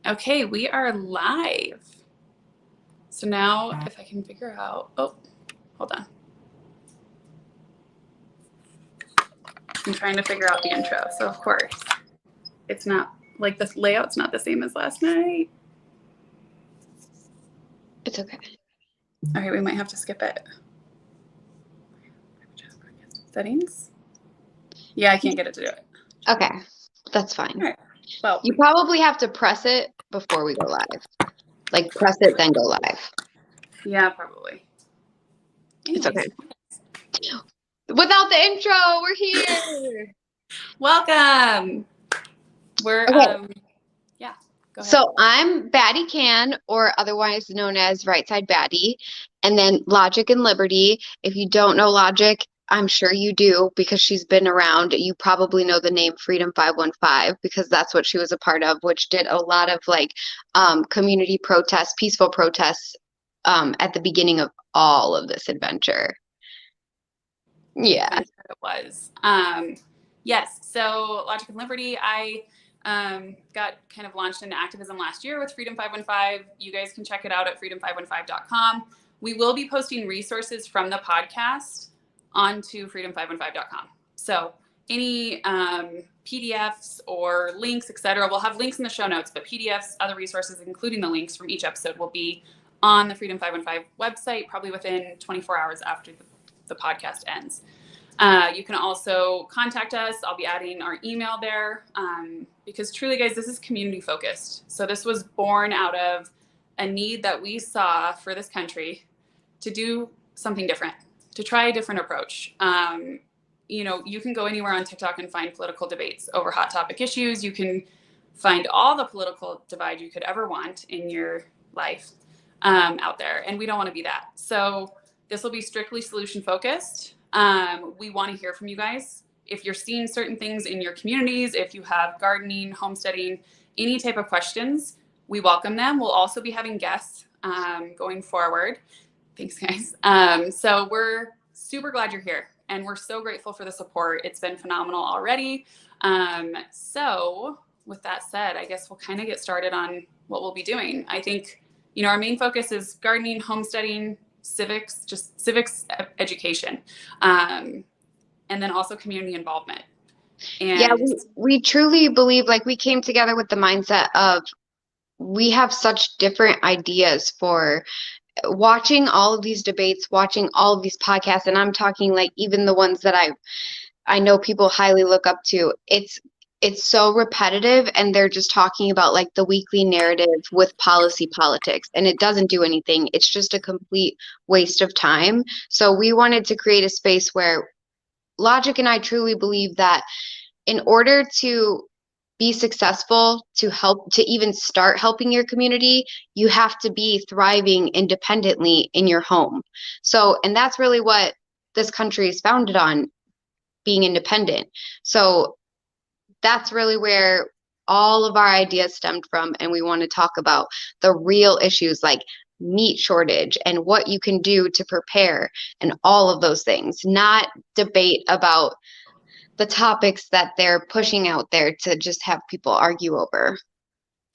Okay, we are live. So now if I can figure out, oh, hold on. I'm trying to figure out the intro. So of course, it's not like this layout's not the same as last night. It's okay. All right, we might have to skip it. Settings? Yeah, I can't get it to do it. Okay, that's fine. All right. Well, you probably have to press it before we go live. Like press it, then go live. Yeah, probably. Anyways. It's okay. Without the intro, we're here. Welcome. We're okay. Yeah. Go ahead. So I'm Batty Can, or otherwise known as Right Side Batty, and then Logic and Liberty. If you don't know Logic, I'm sure you do because she's been around. You probably know the name Freedom 515 because that's what she was a part of, which did a lot of like community protests, peaceful protests at the beginning of all of this adventure. Yeah. It was. Yes. So Logic and Liberty, I got kind of launched into activism last year with Freedom 515. You guys can check it out at freedom515.com. We will be posting resources from the podcast onto freedom515.com. So any PDFs or links, etc. We'll have links in the show notes, but PDFs, other resources, including the links from each episode, will be on the Freedom 515 website, probably within 24 hours after the podcast ends. You can also contact us. I'll be adding our email there because truly, guys, this is community focused. So this was born out of a need that we saw for this country to do something different, to try a different approach. You can go anywhere on TikTok and find political debates over hot topic issues. You can find all the political divide you could ever want in your life out there. And we don't want to be that. So this will be strictly solution focused. We want to hear from you guys. If you're seeing certain things in your communities, if you have gardening, homesteading, any type of questions, we welcome them. We'll also be having guests going forward. Thanks, guys. So we're super glad you're here, and we're so grateful for the support. It's been phenomenal already. So with that said, I guess we'll kind of get started on what we'll be doing. I think, our main focus is gardening, homesteading, civics, just civics education, and then also community involvement. And yeah, we truly believe, like, we came together with the mindset of we have such different ideas for watching all of these debates, watching all of these podcasts, and I'm talking like even the ones that I know people highly look up to. It's so repetitive, and they're just talking about like the weekly narrative with policy politics, and it doesn't do anything. It's just a complete waste of time. So we wanted to create a space where Logic and I truly believe that in order to be successful, to help, to even start helping your community, you have to be thriving independently in your home. So, and that's really what this country is founded on, being independent. So that's really where all of our ideas stemmed from. And we want to talk about the real issues like meat shortage and what you can do to prepare and all of those things, not debate about the topics that they're pushing out there to just have people argue over.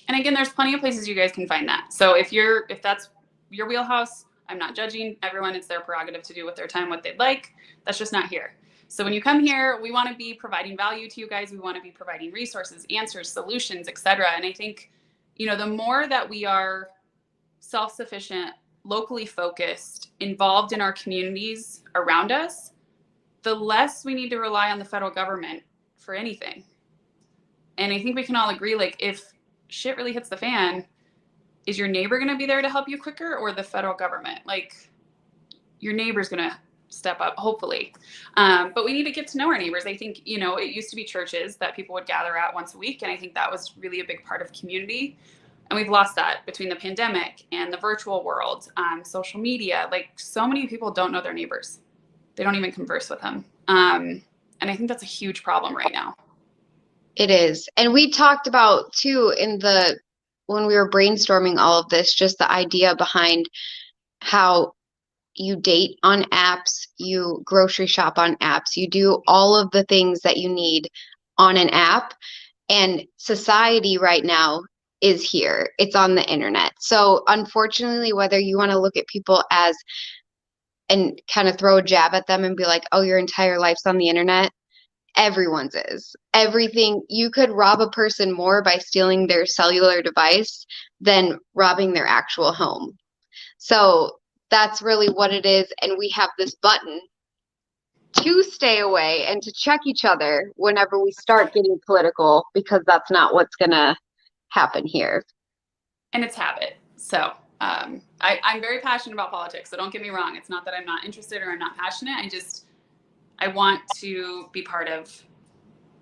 And again, there's plenty of places you guys can find that. So if that's your wheelhouse, I'm not judging everyone. It's their prerogative to do with their time what they'd like. That's just not here. So when you come here, we want to be providing value to you guys. We want to be providing resources, answers, solutions, etc. And I think, the more that we are self-sufficient, locally focused, involved in our communities around us, the less we need to rely on the federal government for anything. And I think we can all agree, like, if shit really hits the fan, is your neighbor going to be there to help you quicker, or the federal government? Like, your neighbor's going to step up, hopefully. But we need to get to know our neighbors. I think, it used to be churches that people would gather at once a week. And I think that was really a big part of community. And we've lost that between the pandemic and the virtual world, social media. Like, so many people don't know their neighbors. They don't even converse with them. And I think that's a huge problem right now. It is. And we talked about too when we were brainstorming all of this, just the idea behind how you date on apps, you grocery shop on apps, you do all of the things that you need on an app. And society right now is here. It's on the internet. So unfortunately, whether you want to look at people as and kind of throw a jab at them and be like, oh, your entire life's on the internet, everyone's is. Everything, you could rob a person more by stealing their cellular device than robbing their actual home. So that's really what it is. And we have this button to stay away and to check each other whenever we start getting political, because that's not what's going to happen here. And it's habit. So I'm very passionate about politics. So don't get me wrong. It's not that I'm not interested or I'm not passionate. I want to be part of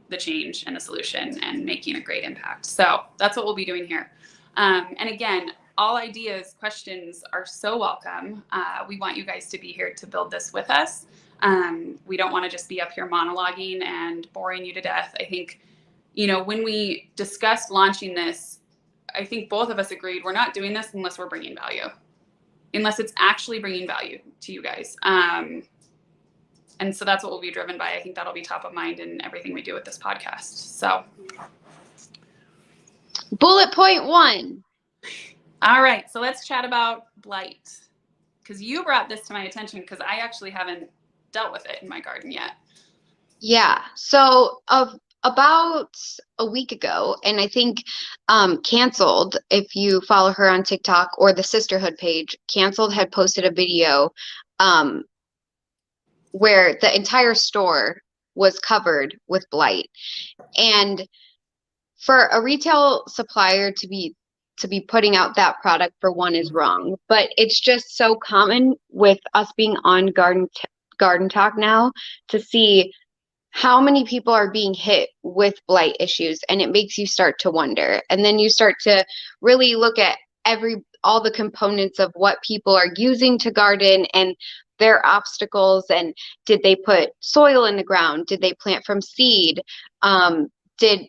the change and the solution and making a great impact. So that's what we'll be doing here. And again, all ideas, questions are so welcome. We want you guys to be here to build this with us. We don't want to just be up here monologuing and boring you to death. I think, when we discussed launching this, I think both of us agreed we're not doing this unless we're bringing value, unless it's actually bringing value to you guys. And so that's what we'll be driven by. I think that'll be top of mind in everything we do with this podcast. So, bullet point 1. All right. So let's chat about blight, because you brought this to my attention because I actually haven't dealt with it in my garden yet. Yeah. So about a week ago, and I think Canceled, if you follow her on TikTok or the Sisterhood page, Canceled had posted a video where the entire store was covered with blight. And for a retail supplier to be putting out that product, for one, is wrong. But it's just so common with us being on Garden Talk now to see how many people are being hit with blight issues, and it makes you start to wonder. And then you start to really look at all the components of what people are using to garden and their obstacles, and did they put soil in the ground? Did they plant from seed? Did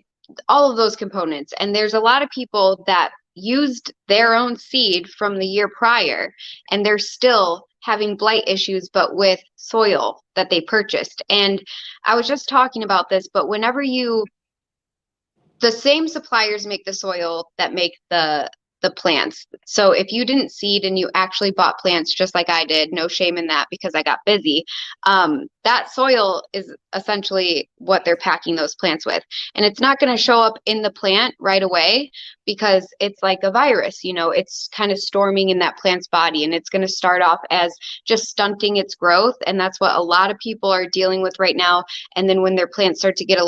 all of those components. And there's a lot of people that used their own seed from the year prior, and they're still having blight issues, but with soil that they purchased. And I was just talking about this, but whenever the same suppliers make the soil that make the plants. So if you didn't seed and you actually bought plants just like I did, no shame in that because I got busy, that soil is essentially what they're packing those plants with. And it's not going to show up in the plant right away because it's like a virus, it's kind of storming in that plant's body, and it's going to start off as just stunting its growth. And that's what a lot of people are dealing with right now. And then when their plants start to get a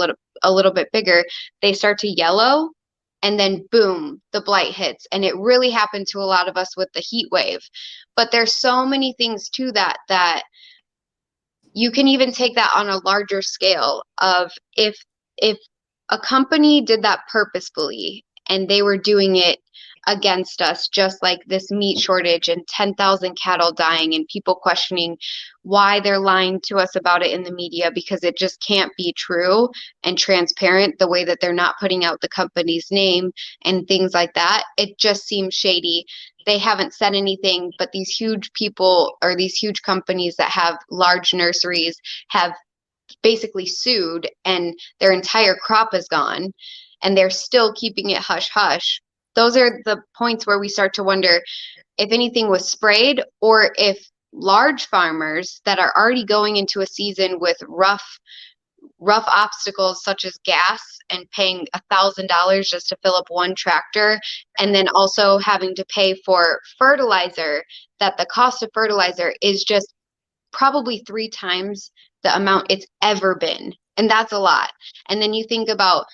little bit bigger, they start to yellow. And then boom, the blight hits. And it really happened to a lot of us with the heat wave. But there's so many things to that you can even take that on a larger scale of if a company did that purposefully and they were doing it against us, just like this meat shortage and 10,000 cattle dying and people questioning why they're lying to us about it in the media, because it just can't be true and transparent the way that they're not putting out the company's name and things like that. It just seems shady. They haven't said anything, but these huge people or these huge companies that have large nurseries have basically sued, and their entire crop is gone, and they're still keeping it hush hush. Those are the points where we start to wonder if anything was sprayed, or if large farmers that are already going into a season with rough obstacles such as gas and paying $1,000 just to fill up one tractor, and then also having to pay for fertilizer, that the cost of fertilizer is just probably 3 times the amount it's ever been. And that's a lot. And then you think about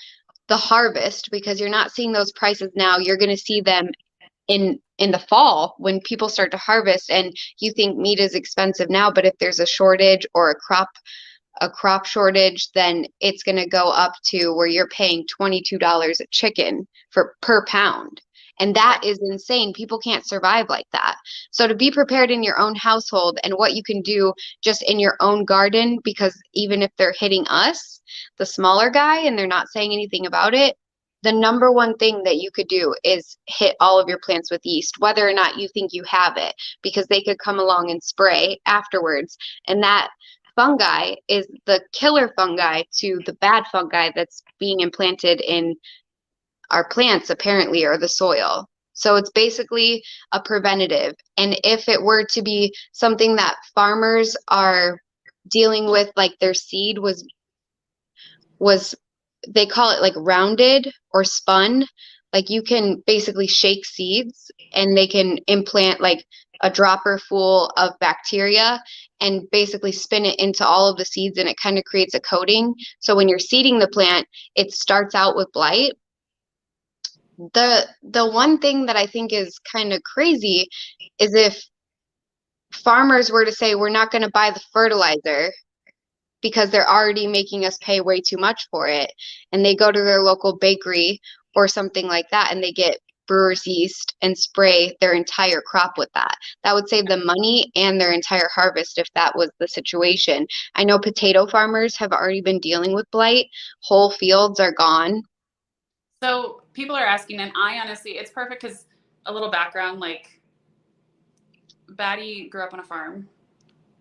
the harvest, because you're not seeing those prices now. You're going to see them in the fall when people start to harvest, and you think meat is expensive now, but if there's a shortage or a crop shortage, then it's going to go up to where you're paying $22 a chicken per pound. And that is insane. People can't survive like that. So to be prepared in your own household and what you can do just in your own garden, because even if they're hitting us, the smaller guy, and they're not saying anything about it, the number one thing that you could do is hit all of your plants with yeast, whether or not you think you have it, because they could come along and spray afterwards. And that fungi is the killer fungi to the bad fungi that's being implanted in our plants apparently or the soil. So it's basically a preventative. And if it were to be something that farmers are dealing with, like their seed was they call it like rounded or spun. Like you can basically shake seeds and they can implant like a dropper full of bacteria and basically spin it into all of the seeds, and it kind of creates a coating. So when you're seeding the plant, it starts out with blight. The one thing that I think is kind of crazy is if farmers were to say we're not going to buy the fertilizer because they're already making us pay way too much for it, and they go to their local bakery or something like that and they get brewer's yeast and spray their entire crop with that. That would save them money and their entire harvest if that was the situation. I know potato farmers have already been dealing with blight. Whole fields are gone. So people are asking, and I honestly, it's perfect because a little background, like Batty grew up on a farm.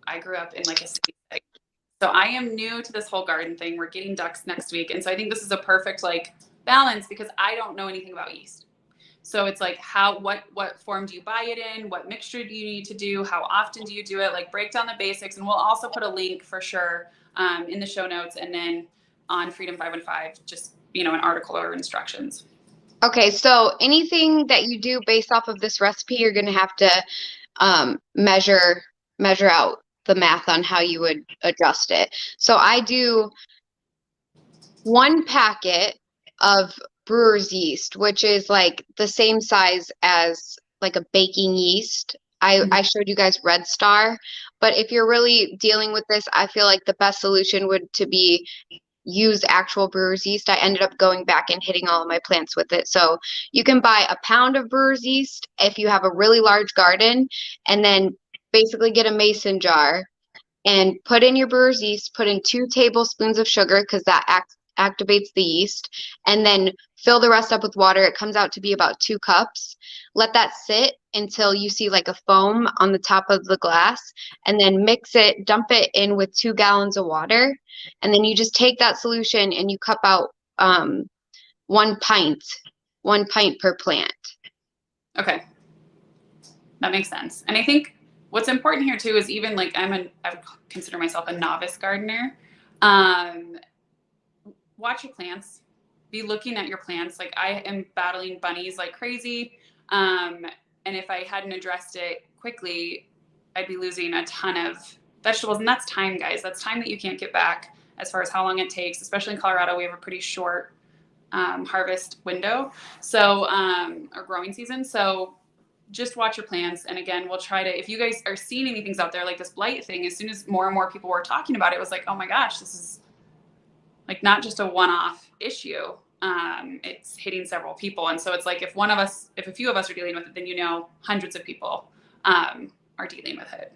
I grew up in like a city. So I am new to this whole garden thing. We're getting ducks next week. And so I think this is a perfect like balance because I don't know anything about yeast. So it's like what form do you buy it in? What mixture do you need to do? How often do you do it? Like break down the basics. And we'll also put a link for sure in the show notes and then on Freedom 515, just, an article or instructions. Okay, so anything that you do based off of this recipe, you're going to have to measure out the math on how you would adjust it. So I do 1 packet of brewer's yeast, which is like the same size as like a baking yeast. I showed you guys Red Star, but if you're really dealing with this, I feel like the best solution would to be use actual brewer's yeast. I ended up going back and hitting all of my plants with it. So you can buy a pound of brewer's yeast if you have a really large garden, and then basically get a mason jar and put in your brewer's yeast, put in 2 tablespoons of sugar because that activates the yeast, and then fill the rest up with water. It comes out to be about 2 cups. Let that sit until you see like a foam on the top of the glass, and then mix it, dump it in with 2 gallons of water, and then you just take that solution and you cup out 1 pint per plant. Okay. That makes sense. And I think what's important here too is even like I would consider myself a novice gardener. Watch your plants. Be looking at your plants. Like I am battling bunnies like crazy. And if I hadn't addressed it quickly, I'd be losing a ton of vegetables. And that's time, guys. That's time that you can't get back as far as how long it takes. Especially in Colorado, we have a pretty short harvest window. So, or growing season. So just watch your plants. And again, we'll try to, if you guys are seeing anything out there, like this blight thing, as soon as more and more people were talking about it, it was like, oh my gosh, this is like not just a one-off issue. It's hitting several people. And so it's like, if a few of us are dealing with it, then, hundreds of people are dealing with it.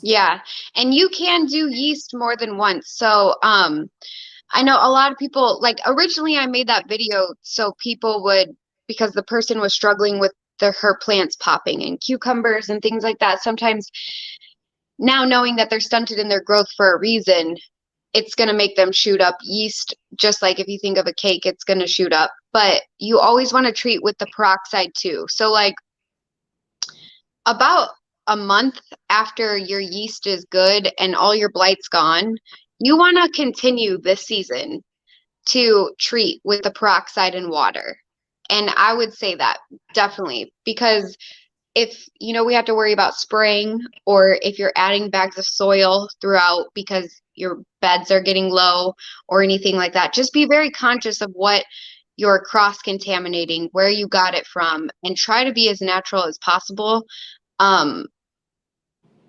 Yeah. And you can do yeast more than once. So, I know a lot of people, like originally I made that video so people would, because the person was struggling with her plants popping and cucumbers and things like that. Sometimes now knowing that they're stunted in their growth for a reason, it's going to make them shoot up. Yeast, just like if you think of a cake, it's going to shoot up. But you always want to treat with the peroxide too. So like about a month after your yeast is good and all your blight's gone, you want to continue this season to treat with the peroxide and water. And I would say that definitely, because if we have to worry about spraying, or if you're adding bags of soil throughout because your beds are getting low or anything like that, just be very conscious of what you're cross contaminating, where you got it from, and try to be as natural as possible.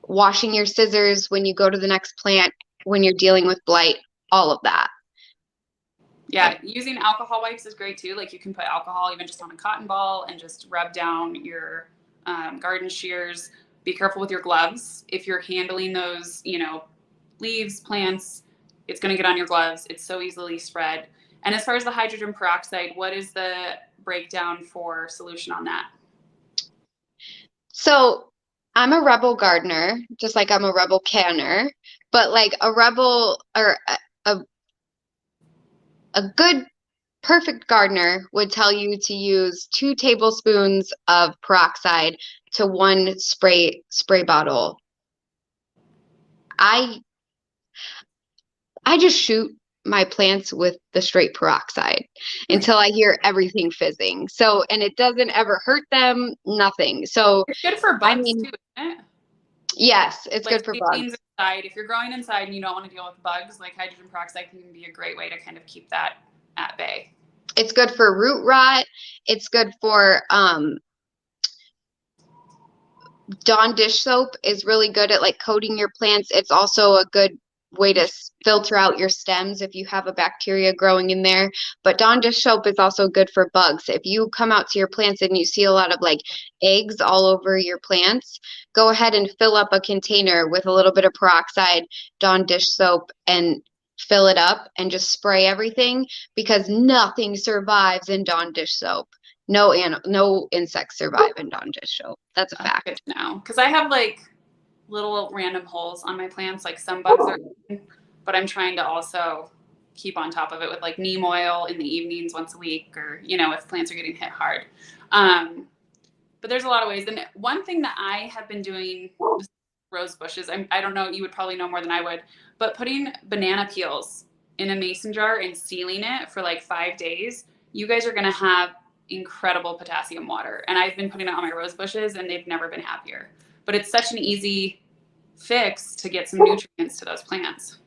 Washing your scissors when you go to the next plant, when you're dealing with blight, all of that. Yeah, using alcohol wipes is great too. Like you can put alcohol even just on a cotton ball and just rub down your garden shears. Be careful with your gloves. If you're handling those, leaves, plants, it's going to get on your gloves. It's so easily spread. And as far as the hydrogen peroxide, what is the breakdown for solution on that? So I'm a rebel gardener, just like I'm a rebel canner, but like a rebel or a good perfect gardener would tell you to use 2 tablespoons of peroxide to 1 spray bottle. I just shoot my plants with the straight peroxide until I hear everything fizzing. So, and it doesn't ever hurt them, nothing. So, It's good for I bugs mean, too, isn't it? yes, it's Like good for seedlings bugs. inside. If you're growing inside and you don't want to deal with bugs, like hydrogen peroxide can be a great way to kind of keep that at bay. It's good for root rot. It's good for Dawn dish soap is really good at like coating your plants. It's also a good way to filter out your stems if you have a bacteria growing in there. But Dawn dish soap is also good for bugs. If you come out to your plants and you see a lot of like eggs all over your plants, go ahead and fill up a container with a little bit of peroxide, Dawn dish soap, and fill it up and just spray everything because nothing survives in Dawn dish soap. No insects survive in Dawn dish soap. That's a fact. Good to know. Because I have like little random holes on my plants, like some bugs are in, but I'm trying to also keep on top of it with like neem oil in the evenings once a week, or if plants are getting hit hard. But there's a lot of ways. And one thing that I have been doing, rose bushes, I don't know, you would probably know more than I would, but putting banana peels in a mason jar and sealing it for like 5 days, you guys are going to have incredible potassium water. And I've been putting it on my rose bushes and they've never been happier. But it's such an easy fix to get some nutrients to those plants.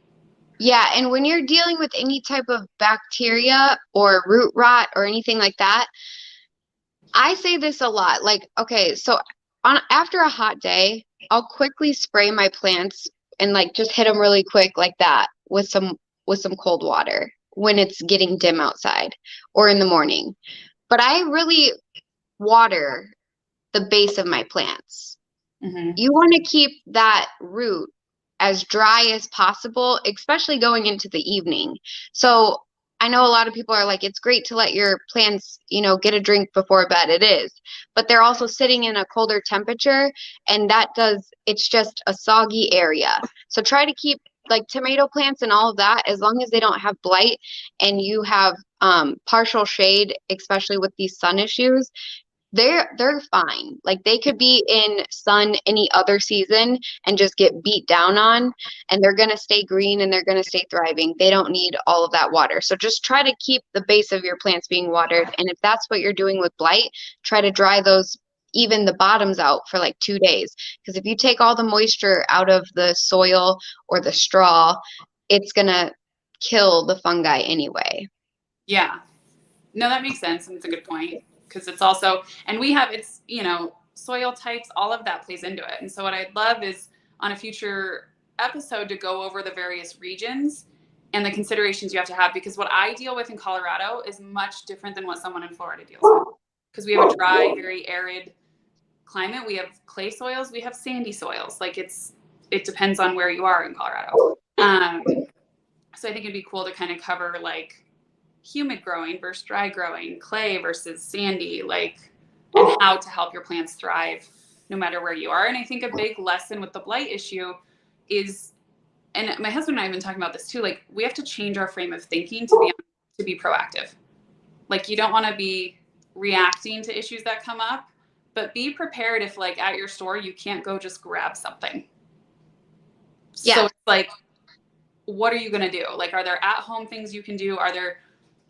Yeah, and when you're dealing with any type of bacteria or root rot or anything like that, I say this a lot. Like, okay, so after a hot day, I'll quickly spray my plants and like just hit them really quick like that with some cold water when it's getting dim outside or in the morning. But I really water the base of my plants. Mm-hmm. You want to keep that root as dry as possible, especially going into the evening. So I know a lot of people are like, it's great to let your plants, get a drink before bed. It is, but they're also sitting in a colder temperature, and it's just a soggy area. So try to keep like tomato plants and all of that, as long as they don't have blight and you have partial shade, especially with these sun issues, they're fine. Like they could be in sun any other season and just get beat down on, and they're going to stay green and they're going to stay thriving. They don't need all of that water. So just try to keep the base of your plants being watered. And if that's what you're doing with blight, try to dry those, even the bottoms, out for like 2 days. Because if you take all the moisture out of the soil or the straw, it's going to kill the fungi anyway. Yeah. No, that makes sense. And it's a good point. Because it's also, and we have, soil types, all of that plays into it. And so what I'd love is on a future episode to go over the various regions and the considerations you have to have, because what I deal with in Colorado is much different than what someone in Florida deals with. Because we have a dry, very arid climate. We have clay soils, we have sandy soils. Like it depends on where you are in Colorado. So I think it'd be cool to kind of cover like humid growing versus dry growing, clay versus sandy, and how to help your plants thrive no matter where you are. And I think a big lesson with the blight issue is, and my husband and I have been talking about this too, like we have to change our frame of thinking to be proactive. Like you don't want to be reacting to issues that come up, but be prepared if like at your store you can't go just grab something. Yeah. So it's like, what are you going to do? Like, are there at-home things you can do? Are there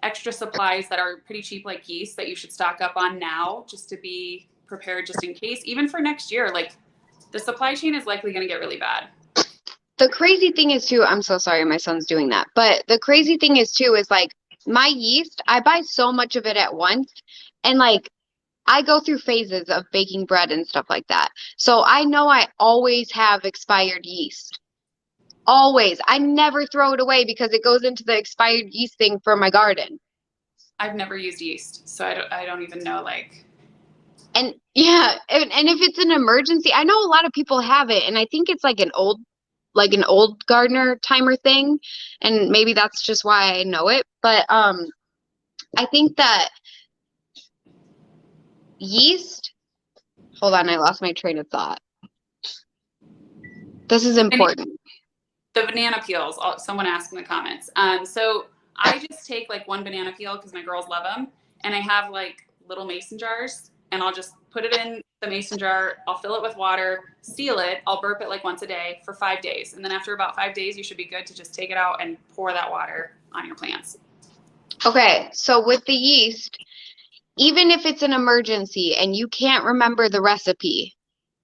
extra supplies that are pretty cheap, like yeast, that you should stock up on now just to be prepared just in case? Even for next year, like the supply chain is likely going to get really bad. The crazy thing is too, I'm so sorry my son's doing that, but the crazy thing is too, is like my yeast, I buy so much of it at once, and like I go through phases of baking bread and stuff like that. So I know I always have expired yeast. Always. I never throw it away because it goes into the expired yeast thing for my garden. I've never used yeast, so I don't even know like. And yeah, and if it's an emergency, I know a lot of people have it, and I think it's like an old gardener timer thing, and maybe that's just why I know it. But I think that yeast, hold on, I lost my train of thought. This is important. The banana peels, someone asked in the comments. So I just take like one banana peel because my girls love them, and I have like little mason jars, and I'll just put it in the mason jar. I'll fill it with water, seal it. I'll burp it like once a day for 5 days, and then after about 5 days, you should be good to just take it out and pour that water on your plants. Okay, so with the yeast, even if it's an emergency and you can't remember the recipe,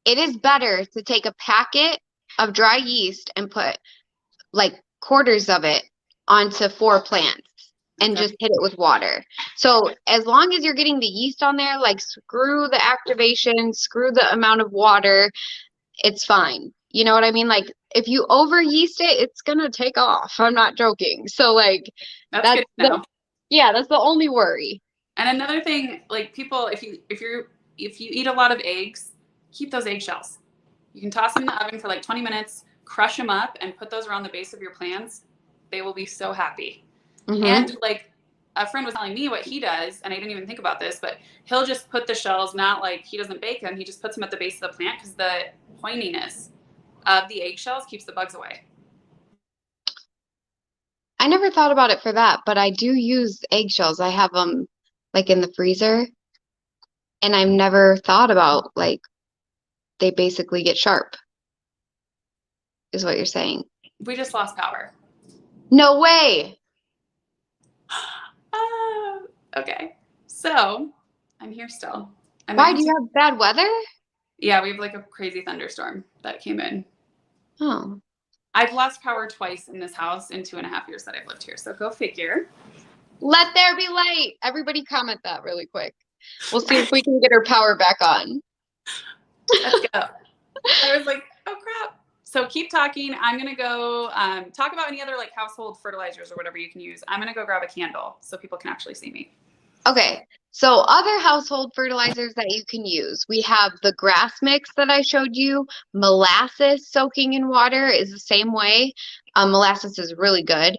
it is better to take a packet of dry yeast and put like quarters of it onto 4 plants and just hit it with water. So as long as you're getting the yeast on there, like screw the activation, screw the amount of water, it's fine. You know what I mean? Like if you over yeast it, it's gonna take off. I'm not joking. So like That's good to know. Yeah, that's the only worry. And another thing, like people, if you eat a lot of eggs, keep those eggshells. You can toss them in the oven for like 20 minutes, crush them up, and put those around the base of your plants. They will be so happy. And like a friend was telling me what he does, and I didn't even think about this, but he'll just put the shells, not like he doesn't bake them, he just puts them at the base of the plant because the pointiness of the eggshells keeps the bugs away. I never thought about it for that, but I do use eggshells. I have them like in the freezer, and I've never thought about like they basically get sharp, is what you're saying. We just lost power. No way. Okay. So I'm here still. Why do you have bad weather? Yeah, we have like a crazy thunderstorm that came in. Oh. I've lost power twice in this house in 2.5 years that I've lived here. So go figure. Let there be light. Everybody comment that really quick. We'll see if we can get our power back on. Let's go. I was like, oh crap. So keep talking. I'm going to go talk about any other like household fertilizers or whatever you can use. I'm going to go grab a candle so people can actually see me. Okay. So other household fertilizers that you can use. We have the grass mix that I showed you. Molasses soaking in water is the same way. Molasses is really good.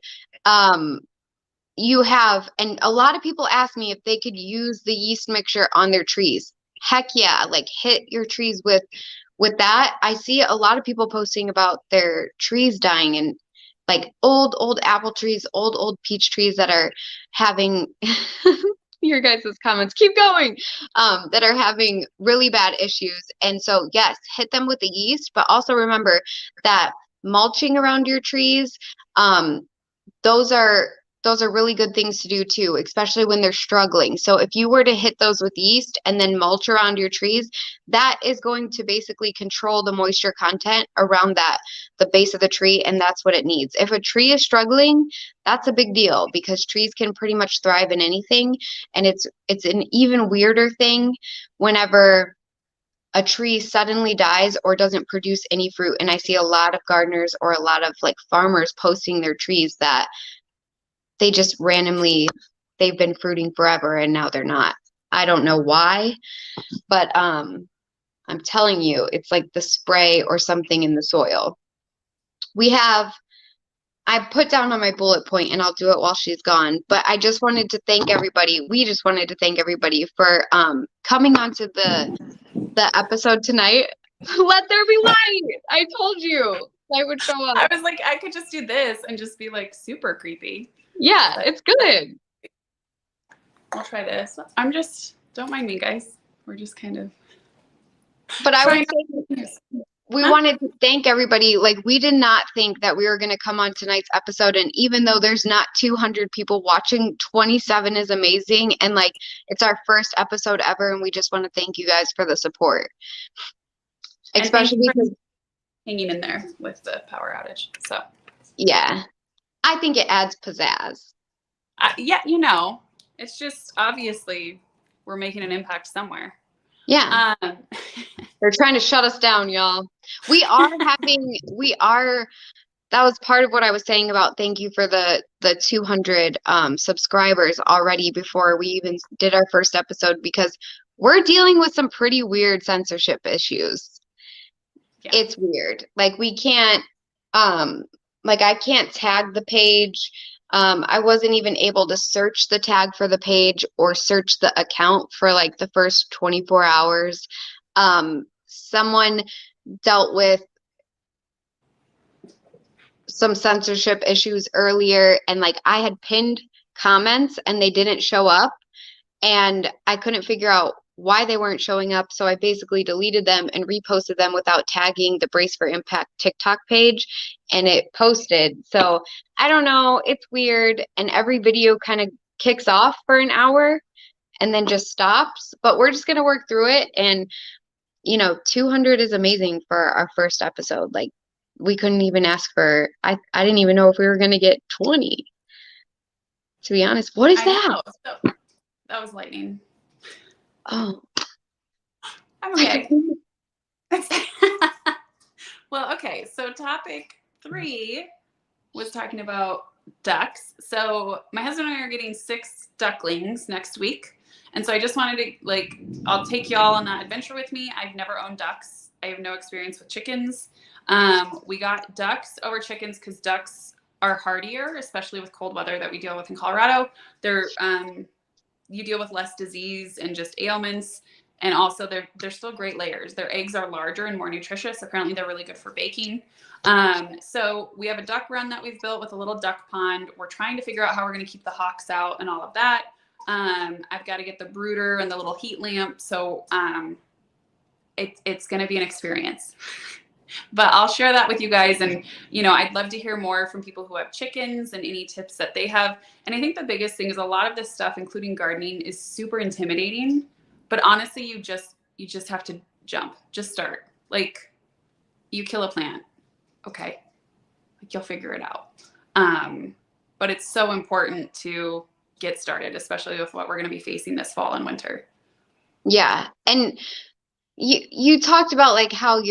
You have, and a lot of people ask me if they could use the yeast mixture on their trees. Heck yeah, like hit your trees with that. I see a lot of people posting about their trees dying, and like old apple trees, old peach trees that are having your guys' comments keep going, that are having really bad issues. And so yes, hit them with the yeast, but also remember that mulching around your trees, those are really good things to do too, especially when they're struggling. So if you were to hit those with yeast and then mulch around your trees, that is going to basically control the moisture content around the base of the tree, and that's what it needs. If a tree is struggling, that's a big deal because trees can pretty much thrive in anything, and it's an even weirder thing whenever a tree suddenly dies or doesn't produce any fruit. And I see a lot of gardeners or a lot of like farmers posting their trees that they just randomly, they've been fruiting forever and now they're not. I don't know why, but I'm telling you, it's like the spray or something in the soil. I put down on my bullet point, and I'll do it while she's gone, but I just wanted to thank everybody. We just wanted to thank everybody for coming onto the episode tonight. Let there be light. I told you I would show up. I was like, I could just do this and just be like super creepy. Yeah, but it's good. I'll try this. Don't mind me, guys. We're just kind of. But I would say we wanted to thank everybody. Like, we did not think that we were going to come on tonight's episode. And even though there's not 200 people watching, 27 is amazing. And like, it's our first episode ever. And we just want to thank you guys for the support. Especially because hanging in there with the power outage. So, yeah, I think it adds pizzazz. Yeah, it's just obviously we're making an impact somewhere. Yeah. They're trying to shut us down, y'all. That was part of what I was saying about thank you for the 200 subscribers already before we even did our first episode, because we're dealing with some pretty weird censorship issues. Yeah. It's weird. Like we can't, I can't tag the page. I wasn't even able to search the tag for the page or search the account for like the first 24 hours. Someone dealt with some censorship issues earlier, and like I had pinned comments and they didn't show up, and I couldn't figure out why they weren't showing up. So I basically deleted them and reposted them without tagging the Brace for Impact TikTok page, and it posted. So I don't know, it's weird. And every video kind of kicks off for an hour and then just stops. But we're just going to work through it. And, 200 is amazing for our first episode. Like, we couldn't even ask for, I didn't even know if we were going to get 20, to be honest. What is I that? know. So, that was lightning. Oh. I'm okay. Well, okay. So topic 3 was talking about ducks. So my husband and I are getting 6 ducklings next week. And so I just wanted to, I'll take y'all on that adventure with me. I've never owned ducks. I have no experience with chickens. We got ducks over chickens because ducks are hardier, especially with cold weather that we deal with in Colorado. They're, you deal with less disease and just ailments. And also they're still great layers. Their eggs are larger and more nutritious. Apparently they're really good for baking. So we have a duck run that we've built with a little duck pond. We're trying to figure out how we're going to keep the hawks out and all of that. I've got to get the brooder and the little heat lamp. So it's going to be an experience. But I'll share that with you guys. And, I'd love to hear more from people who have chickens and any tips that they have. And I think the biggest thing is a lot of this stuff, including gardening, is super intimidating. But honestly, you just have to jump. Just start. Like, you kill a plant. Okay. Like, you'll figure it out. But it's so important to get started, especially with what we're going to be facing this fall and winter. Yeah. And you talked about like how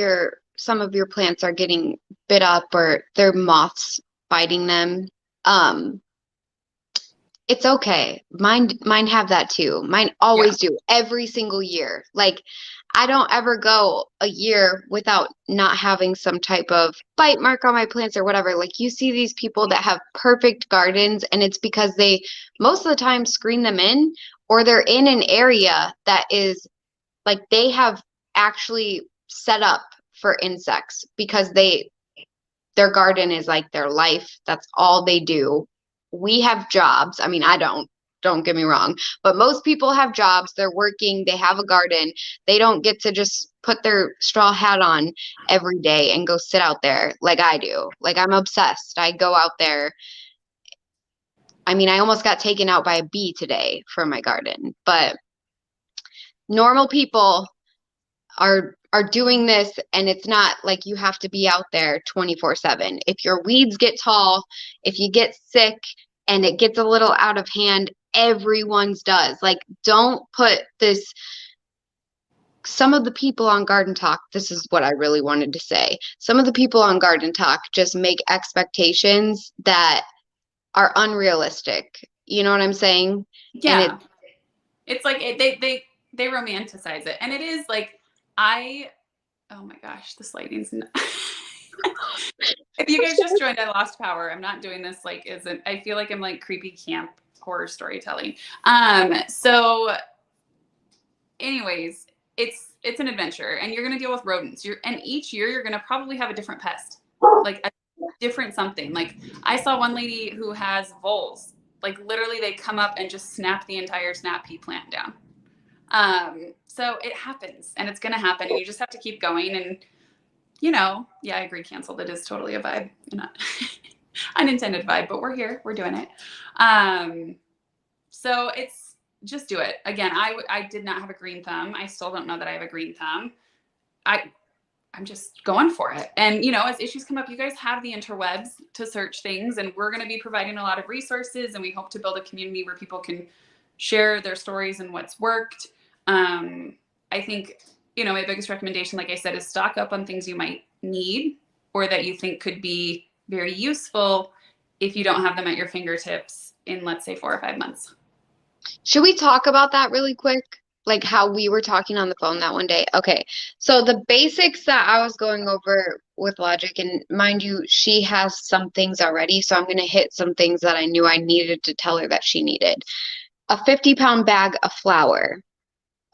some of your plants are getting bit up or they're moths biting them. It's okay. Mine have that too. Mine always do, every single year. Like, I don't ever go a year without not having some type of bite mark on my plants or whatever. Like, you see these people that have perfect gardens, and it's because they most of the time screen them in, or they're in an area that is like they have actually set up for insects because their garden is like their life. That's all they do. We have jobs. I mean, I don't get me wrong, but most people have jobs. They're working, they have a garden. They don't get to just put their straw hat on every day and go sit out there like I do. Like, I'm obsessed. I go out there. I mean, I almost got taken out by a bee today for my garden, but normal people are doing this, and it's not like you have to be out there 24/7. If your weeds get tall, if you get sick and it gets a little out of hand, everyone's does. Like, don't put this. Some of the people on Garden Talk, this is what I really wanted to say. Some of the people on Garden Talk just make expectations that are unrealistic. You know what I'm saying? Yeah. And it's like they romanticize it. And it is like, oh my gosh, this lighting's not. If you guys just joined, I lost power. I'm not doing this I feel like I'm like creepy camp horror storytelling. So anyways, it's an adventure, and you're going to deal with rodents. And each year you're going to probably have a different pest, like a different something. Like, I saw one lady who has voles. Like, literally they come up and just snap the entire snap pea plant down. So it happens, and it's going to happen, and you just have to keep going. And, I agree, canceled. It is totally a vibe, not unintended vibe, but we're here, we're doing it. So it's just do it. Again, I did not have a green thumb. I still don't know that I have a green thumb. I'm just going for it. And, as issues come up, you guys have the interwebs to search things, and we're going to be providing a lot of resources, and we hope to build a community where people can share their stories and what's worked. I think, my biggest recommendation, like I said, is stock up on things you might need or that you think could be very useful if you don't have them at your fingertips in, let's say, 4 or 5 months. should we talk about that really quick? Like how we were talking on the phone that one day. Okay. So the basics that I was going over with Logic, and mind you, she has some things already. So I'm going to hit some things that I knew I needed to tell her that she needed. A 50-pound bag of flour,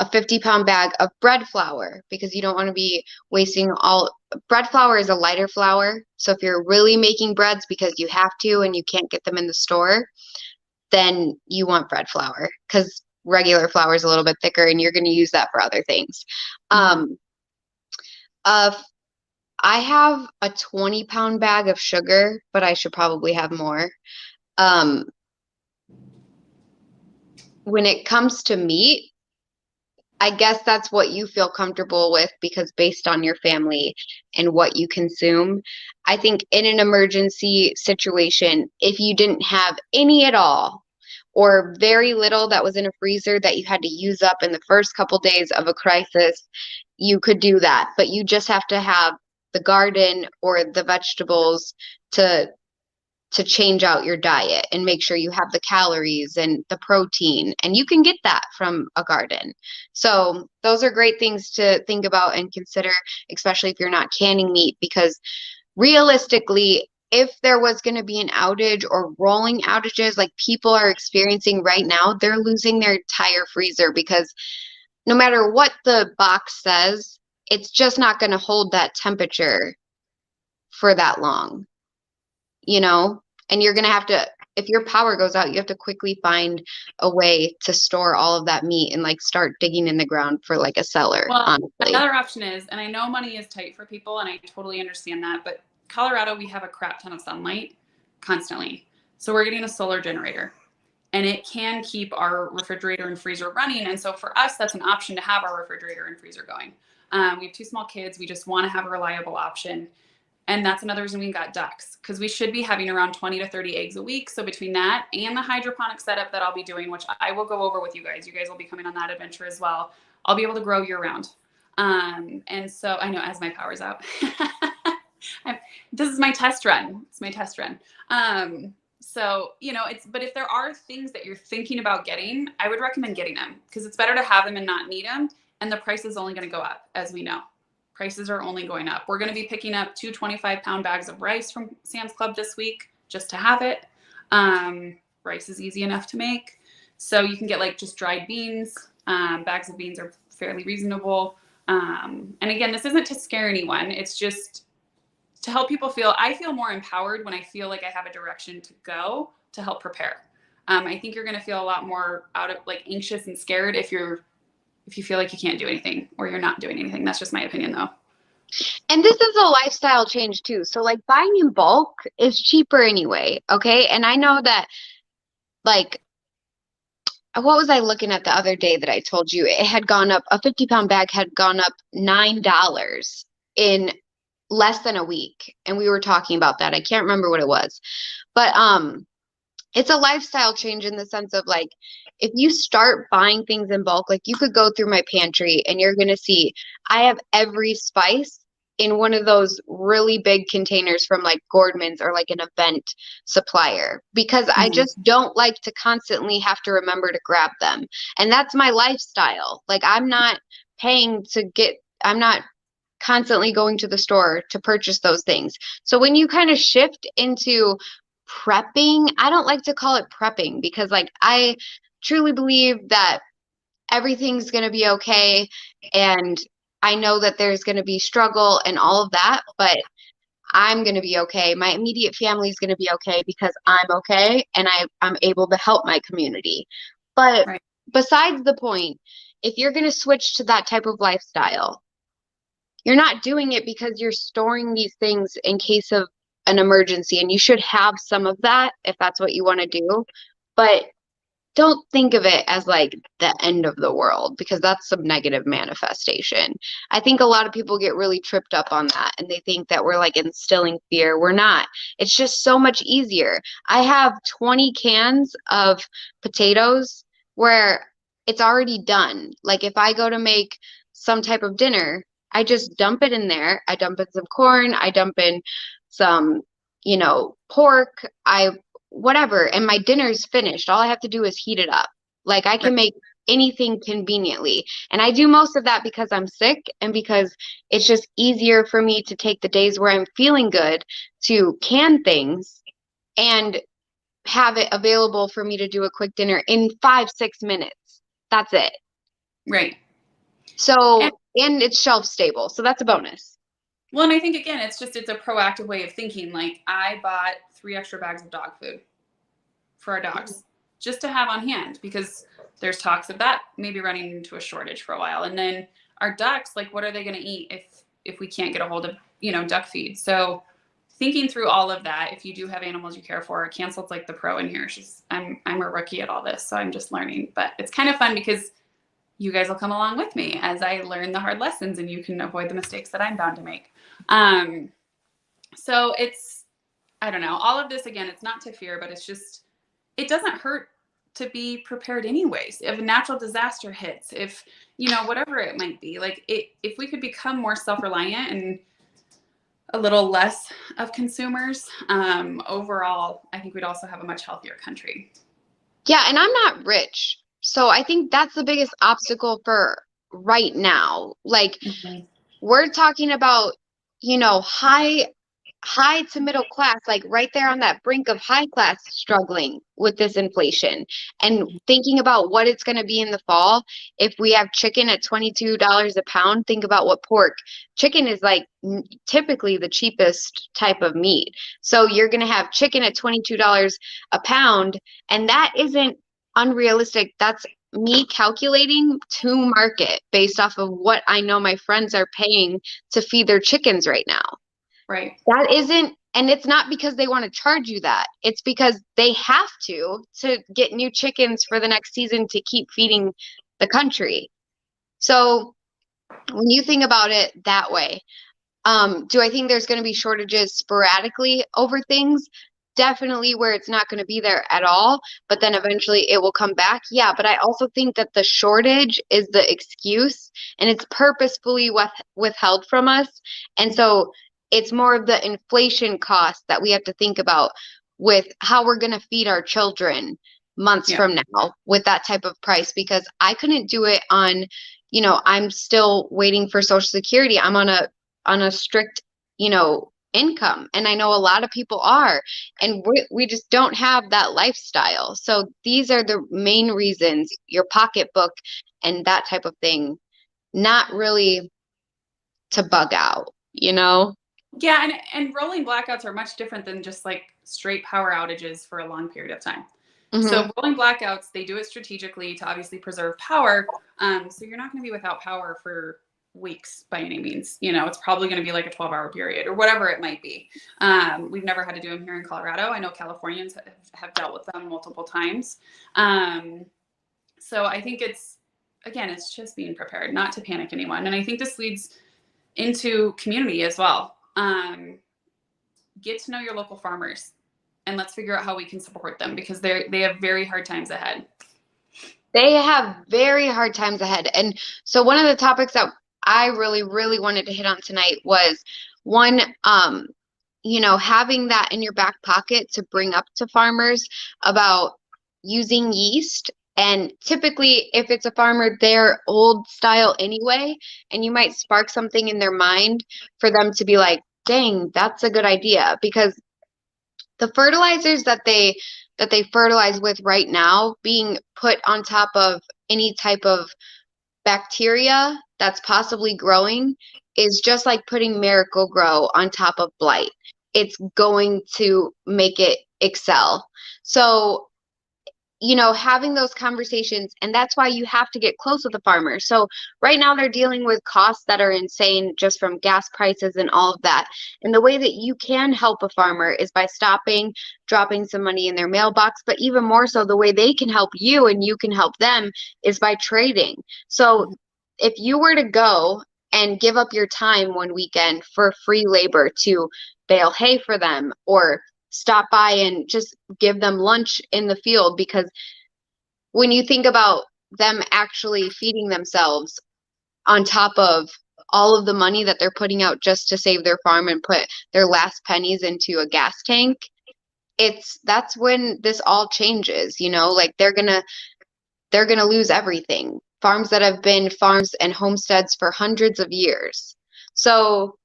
a 50-pound bag of bread flour, because you don't want to be wasting all. Bread flour is a lighter flour. So if you're really making breads because you have to and you can't get them in the store, then you want bread flour, because regular flour is a little bit thicker and you're going to use that for other things. Mhm. Uh, I have a 20-pound bag of sugar, but I should probably have more. Um, when it comes to meat, I guess that's what you feel comfortable with, because based on your family and what you consume. I think in an emergency situation, if you didn't have any at all or very little that was in a freezer that you had to use up in the first couple days of a crisis, you could do that. But you just have to have the garden or the vegetables to change out your diet and make sure you have the calories and the protein, and you can get that from a garden. So those are great things to think about and consider, especially if you're not canning meat, because realistically, if there was going to be an outage or rolling outages like people are experiencing right now, they're losing their entire freezer, because no matter what the box says, it's just not going to hold that temperature for that long, you know? And you're going to have to, if your power goes out, you have to quickly find a way to store all of that meat and like start digging in the ground for like a cellar, Well, honestly. another option is, and I know money is tight for people, and I totally understand that, but Colorado, we have a crap ton of sunlight constantly. So we're getting a solar generator, and it can keep our refrigerator and freezer running. And so for us, that's an option to have our refrigerator and freezer going. We have two small kids. We just want to have a reliable option. And that's another reason we got ducks, because we should be having around 20 to 30 eggs a week. So between that and the hydroponic setup that I'll be doing, which I will go over with you guys will be coming on that adventure as well. I'll be able to grow year round. And so I know as my power's out, this is my test run. It's my test run. So, but if there are things that you're thinking about getting, I would recommend getting them, because it's better to have them and not need them. And the price is only going to go up, as we know. Prices are only going up. We're going to be picking up 2 25-pound bags of rice from Sam's Club this week just to have it. Rice is easy enough to make. So you can get like just dried beans. Bags of beans are fairly reasonable. And again, this isn't to scare anyone. It's just to help people I feel more empowered when I feel like I have a direction to go to help prepare. I think you're going to feel a lot more anxious and scared if you feel like you can't do anything or you're not doing anything. That's just my opinion, though. And this is a lifestyle change too. So like buying in bulk is cheaper anyway. Okay. And I know that, like, what was I looking at the other day that I told you? It had gone up, a 50-pound bag had gone up $9 in less than a week. And we were talking about that. I can't remember what it was. But it's a lifestyle change in the sense of, like, if you start buying things in bulk, like you could go through my pantry and you're going to see I have every spice in one of those really big containers from like Gordman's or like an event supplier, because I Mm-hmm. just don't like to constantly have to remember to grab them. And that's my lifestyle. Like I'm not constantly going to the store to purchase those things. So when you kind of shift into prepping, I don't like to call it prepping, because like I truly believe that everything's going to be okay, and I know that there's going to be struggle and all of that, but I'm going to be okay. My immediate family is going to be okay because I'm okay, and I'm able to help my community. But Right. besides the point, if you're going to switch to that type of lifestyle, you're not doing it because you're storing these things in case of an emergency, and you should have some of that if that's what you want to do. But don't think of it as like the end of the world, because that's some negative manifestation. I think a lot of people get really tripped up on that, and they think that we're like instilling fear. We're not. It's just so much easier. I have 20 cans of potatoes where it's already done. Like if I go to make some type of dinner, I just dump it in there. I dump in some corn, I dump in some, pork, whatever, and my dinner's finished. All I have to do is heat it up. Like I Right. can make anything conveniently. And I do most of that because I'm sick, and because it's just easier for me to take the days where I'm feeling good to can things and have it available for me to do a quick dinner in 5, 6 minutes. That's it. Right. So, and it's shelf stable. So that's a bonus. Well, and I think again, it's a proactive way of thinking. Like I bought 3 extra bags of dog food for our dogs just to have on hand because there's talks of that maybe running into a shortage for a while. And then our ducks, like what are they going to eat if we can't get a hold of, duck feed? So thinking through all of that, if you do have animals you care for, Cancel's like the pro in here. I'm a rookie at all this, so I'm just learning. But it's kind of fun because you guys will come along with me as I learn the hard lessons and you can avoid the mistakes that I'm bound to make. So I don't know, all of this, again, it's not to fear, but it doesn't hurt to be prepared anyways. If a natural disaster hits, if, whatever it might be, like if we could become more self-reliant and a little less of consumers, overall, I think we'd also have a much healthier country. Yeah, and I'm not rich. So I think that's the biggest obstacle for right now. Like we're talking about, high to middle class, like right there on that brink of high class struggling with this inflation and thinking about what it's going to be in the fall. If we have chicken at $22 a pound, think about what pork. Chicken is like typically the cheapest type of meat. So you're going to have chicken at $22 a pound, and that isn't unrealistic. That's me calculating to market based off of what I know my friends are paying to feed their chickens right now. Right. That isn't, and it's not because they want to charge you that. It's because they have to get new chickens for the next season to keep feeding the country. So when you think about it that way, do I think there's going to be shortages sporadically over things? Definitely where it's not going to be there at all, but then eventually it will come back. Yeah, but I also think that the shortage is the excuse and it's purposefully withheld from us. And so it's more of the inflation cost that we have to think about with how we're going to feed our children months from now with that type of price, because I couldn't do it on, I'm still waiting for Social Security. I'm on a strict, income. And I know a lot of people are, and we just don't have that lifestyle. So these are the main reasons, your pocketbook and that type of thing, not really to bug out, Yeah, and rolling blackouts are much different than just like straight power outages for a long period of time. So rolling blackouts, they do it strategically to obviously preserve power. So you're not going to be without power for weeks by any means. It's probably going to be like a 12-hour period or whatever it might be. We've never had to do them here in Colorado. I know Californians have dealt with them multiple times. So I think it's just being prepared, not to panic anyone. And I think this leads into community as well. Get to know your local farmers and let's figure out how we can support them because they have very hard times ahead. They have very hard times ahead. And so one of the topics that I really, really wanted to hit on tonight was one, having that in your back pocket to bring up to farmers about using yeast. And typically, if it's a farmer, they're old style anyway, and you might spark something in their mind for them to be like, dang, that's a good idea. Because the fertilizers that they fertilize with right now being put on top of any type of bacteria that's possibly growing is just like putting Miracle-Gro on top of blight. It's going to make it excel. So, having those conversations, and that's why you have to get close with the farmer. So right now they're dealing with costs that are insane just from gas prices and all of that. And the way that you can help a farmer is by stopping, dropping some money in their mailbox, but even more so the way they can help you and you can help them is by trading. So if you were to go and give up your time one weekend for free labor to bale hay for them or stop by and just give them lunch in the field, because when you think about them actually feeding themselves on top of all of the money that they're putting out just to save their farm and put their last pennies into a gas tank, that's when this all changes, like they're gonna lose everything. Farms that have been farms and homesteads for hundreds of years. So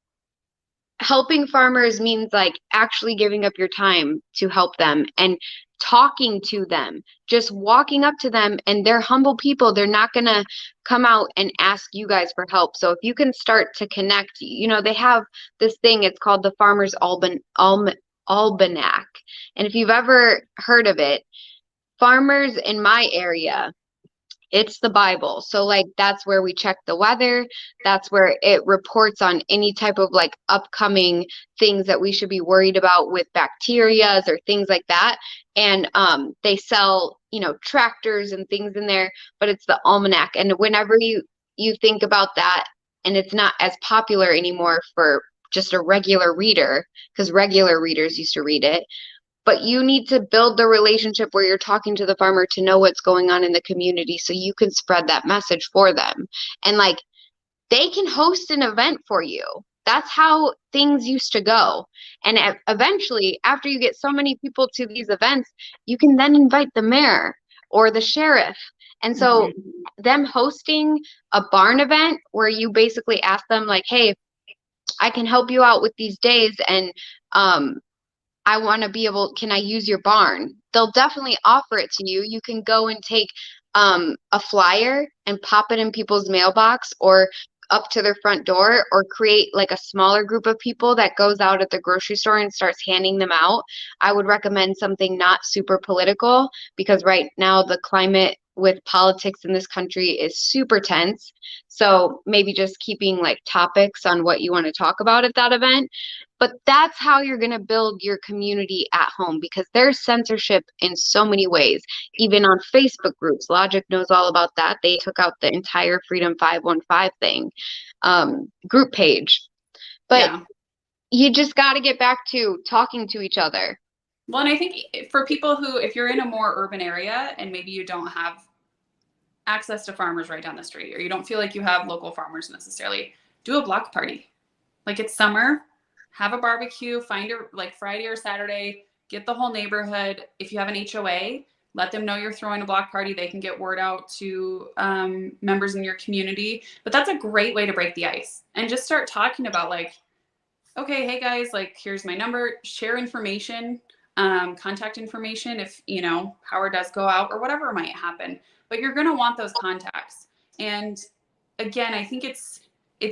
helping farmers means like actually giving up your time to help them and talking to them, just walking up to them, and they're humble people. They're not going to come out and ask you guys for help. So if you can start to connect, they have this thing, it's called the Farmer's Almanac. And if you've ever heard of it, farmers in my area, it's the Bible. So like that's where we check the weather. That's where it reports on any type of like upcoming things that we should be worried about with bacterias or things like that. And they sell, tractors and things in there, but it's the almanac. And whenever you think about that, and it's not as popular anymore for just a regular reader, because regular readers used to read it, but you need to build the relationship where you're talking to the farmer to know what's going on in the community so you can spread that message for them. And like they can host an event for you. That's how things used to go. And eventually, after you get so many people to these events, you can then invite the mayor or the sheriff. And so them hosting a barn event where you basically ask them like, hey, I can help you out with these days, and I want to be able, can I use your barn? They'll definitely offer it to you. You can go and take a flyer and pop it in people's mailbox or up to their front door, or create like a smaller group of people that goes out at the grocery store and starts handing them out. I would recommend something not super political, because right now the climate with politics in this country is super tense. So maybe just keeping like topics on what you want to talk about at that event. But that's how you're going to build your community at home, because there's censorship in so many ways. Even on Facebook groups, Logic knows all about that. They took out the entire Freedom 515 thing, group page. But you just got to get back to talking to each other. Well, and I think for people who, if you're in a more urban area and maybe you don't have access to farmers right down the street, or you don't feel like you have local farmers necessarily, do a block party. Like it's summer, have a barbecue, find a like Friday or Saturday, get the whole neighborhood. If you have an HOA, let them know you're throwing a block party. They can get word out to members in your community. But that's a great way to break the ice and just start talking about like, okay, hey guys, like here's my number, share information, contact information if, power does go out or whatever might happen. But you're going to want those contacts. And again, I think it's